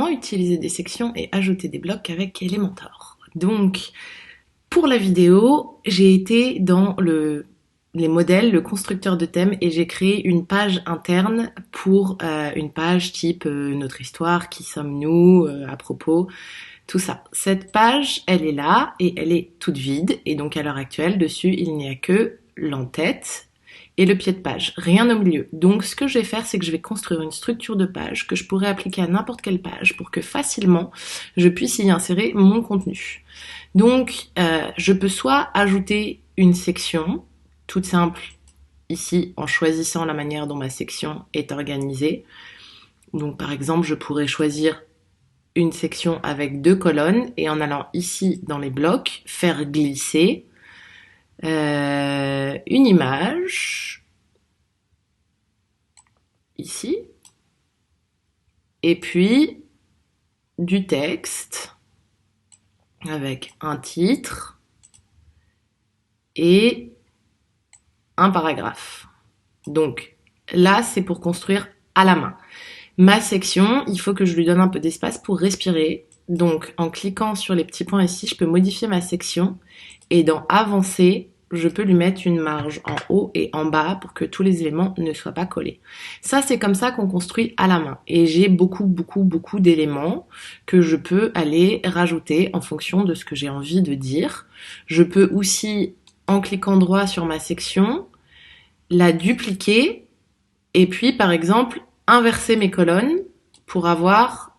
Comment utiliser des sections et ajouter des blocs avec Elementor. Donc, pour la vidéo, j'ai été dans les modèles, le constructeur de thèmes, et j'ai créé une page interne pour une page type notre histoire, qui sommes-nous, à propos, tout ça. Cette page, elle est là et elle est toute vide, et donc à l'heure actuelle, dessus, il n'y a que l'en-tête et le pied de page, rien au milieu. Donc ce que je vais faire, c'est que je vais construire une structure de page que je pourrais appliquer à n'importe quelle page pour que facilement je puisse y insérer mon contenu. Donc je peux soit ajouter une section toute simple ici en choisissant la manière dont ma section est organisée. Donc par exemple, je pourrais choisir une section avec 2 colonnes et en allant ici dans les blocs, faire glisser une image ici et puis du texte avec un titre et un paragraphe. Donc là, c'est pour construire à la main. Ma section, il faut que je lui donne un peu d'espace pour respirer. Donc en cliquant sur les petits points ici, je peux modifier ma section et dans avancer, je peux lui mettre une marge en haut et en bas pour que tous les éléments ne soient pas collés. Ça, c'est comme ça qu'on construit à la main. Et j'ai beaucoup d'éléments que je peux aller rajouter en fonction de ce que j'ai envie de dire. Je peux aussi, en cliquant droit sur ma section, la dupliquer et puis, par exemple, inverser mes colonnes pour avoir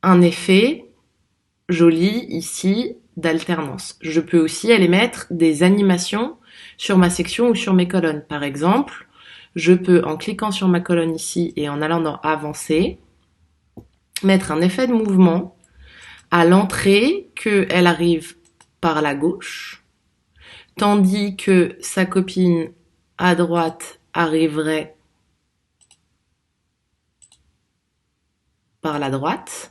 un effet joli ici d'alternance. Je peux aussi aller mettre des animations sur ma section ou sur mes colonnes. Par exemple, je peux, en cliquant sur ma colonne ici et en allant dans avancer, mettre un effet de mouvement à l'entrée, qu'elle arrive par la gauche, tandis que sa copine à droite arriverait par la droite.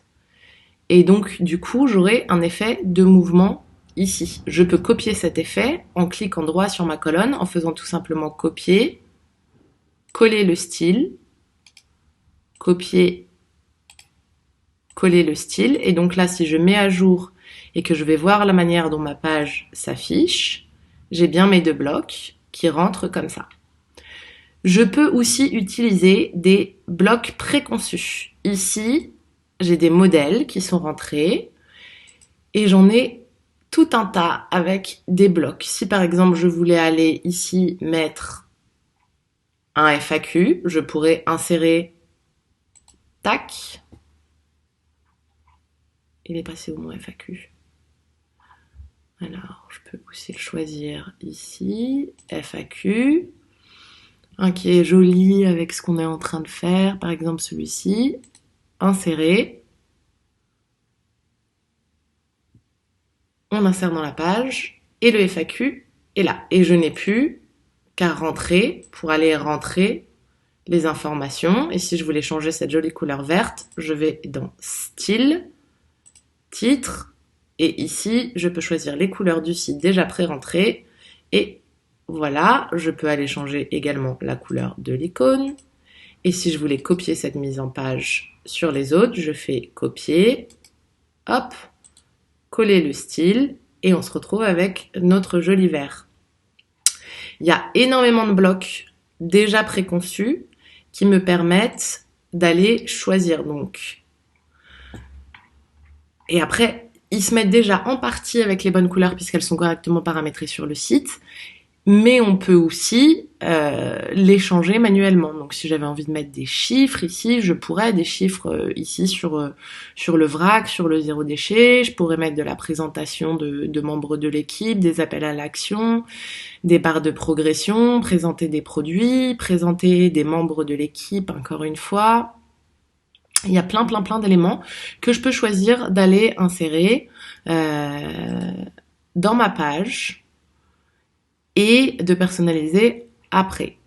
Et donc, du coup, j'aurai un effet de mouvement ici. Je peux copier cet effet en cliquant droit sur ma colonne, en faisant tout simplement copier, coller le style, copier, coller le style. Et donc là, si je mets à jour et que je vais voir la manière dont ma page s'affiche, j'ai bien mes 2 blocs qui rentrent comme ça. Je peux aussi utiliser des blocs préconçus. Ici, j'ai des modèles qui sont rentrés et j'en ai tout un tas avec des blocs. Si par exemple je voulais aller ici mettre un FAQ, je pourrais insérer, tac, il est passé où mon FAQ? Alors, je peux aussi le choisir ici, FAQ, un qui est joli avec ce qu'on est en train de faire, par exemple celui-ci, insérer, on insère dans la page, et le FAQ est là. Et je n'ai plus qu'à rentrer pour aller rentrer les informations. Et si je voulais changer cette jolie couleur verte, je vais dans Style, Titre, et ici, je peux choisir les couleurs du site déjà pré-rentrées. Et voilà, je peux aller changer également la couleur de l'icône. Et si je voulais copier cette mise en page sur les autres, je fais copier, hop, coller le style, et on se retrouve avec notre joli vert. Il y a énormément de blocs déjà préconçus qui me permettent d'aller choisir. Donc, et après, ils se mettent déjà en partie avec les bonnes couleurs puisqu'elles sont correctement paramétrées sur le site. Mais on peut aussi les changer manuellement. Donc si j'avais envie de mettre des chiffres ici, je pourrais des chiffres ici sur le vrac, sur le zéro déchet. Je pourrais mettre de la présentation de membres de l'équipe, des appels à l'action, des barres de progression, présenter des produits, présenter des membres de l'équipe encore une fois. Il y a plein d'éléments que je peux choisir d'aller insérer dans ma page et de personnaliser après.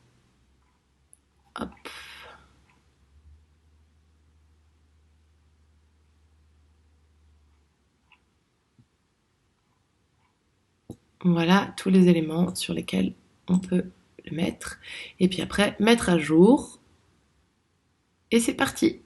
Hop. Voilà tous les éléments sur lesquels on peut le mettre. Et puis après, mettre à jour. Et c'est parti!